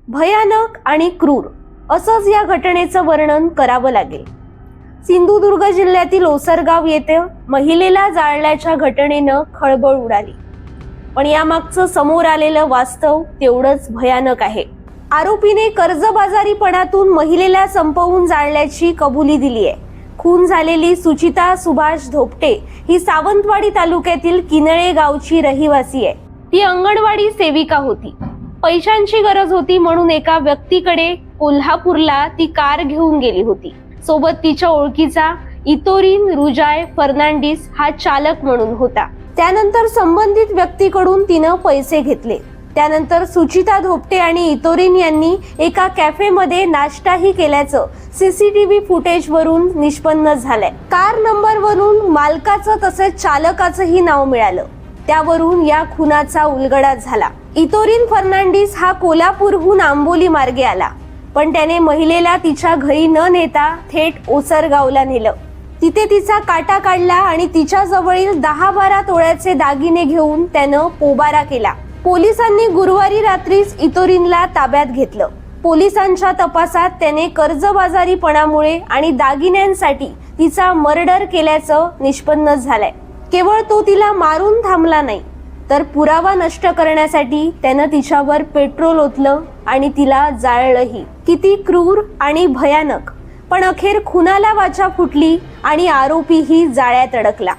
भयानक आणि क्रूर असंच या घटनेचं वर्णन करावं लागेल। सिंधुदुर्ग जिल्ह्यातील ओसरगाव येथे महिलेला जाळल्याच्या घटनेनं खळबळ उडाली, पण यामागचं समोर आलेलं वास्तव तेवढंच भयानक आहे। आरोपीने कर्जबाजारीपणातून महिलेला संपवून जाळल्याची कबुली दिली आहे। खून झालेली सुचिता सुभाष धोपटे ही सावंतवाडी तालुक्यातील किनळे गावची रहिवासी आहे। ती अंगणवाडी सेविका होती। पैशांची गरज होती म्हणून एका व्यक्तीकडे कोल्हापूरला ती कार घेऊन गेली होती। सोबत तिच्या ओळखीचा इतोरिन रुजाय फर्नांडिस हा चालक म्हणून होता। त्यानंतर संबंधित व्यक्तीकडून तिनं पैसे घेतले। त्यानंतर सुचिता धोपटे आणि इतोरिन यांनी एका कॅफेमध्ये नाश्ताही केल्याचं सीसीटीव्ही फुटेजवरून निष्पन्न झालंय। कार नंबरवरून मालकाचं तसेच चालकाचंही नाव मिळालं। त्यावरून या खुनाचा उलगडा झाला। इतोरिन फर्नांडिस हा कोल्हापूरहून आंबोली मार्गे आला, पण त्याने महिलेला तिच्या घरी न नेता थेट ओसरगावला नेलं। तिथे तिचा काटा काढला आणि तिच्या जवळील 10-12 तोळ्याचे दागिने घेऊन त्यानं पोबारा केला। पोलिसांनी गुरुवारी रात्रीच इतोरिनला ताब्यात घेतलं। पोलिसांच्या तपासात त्याने कर्जबाजारीपणामुळे आणि दागिन्यांसाठी तिचा मर्डर केल्याचं निष्पन्न झालंय। केवळ तो तिला मारून थांबला नाही, तर पुरावा नष्ट करण्यासाठी त्यानं तिच्यावर पेट्रोल ओतलं आणि तिला जाळलंही। किती क्रूर आणि भयानक, पण अखेर खुनाला वाचा फुटली आणि आरोपीही जाळ्यात अडकला।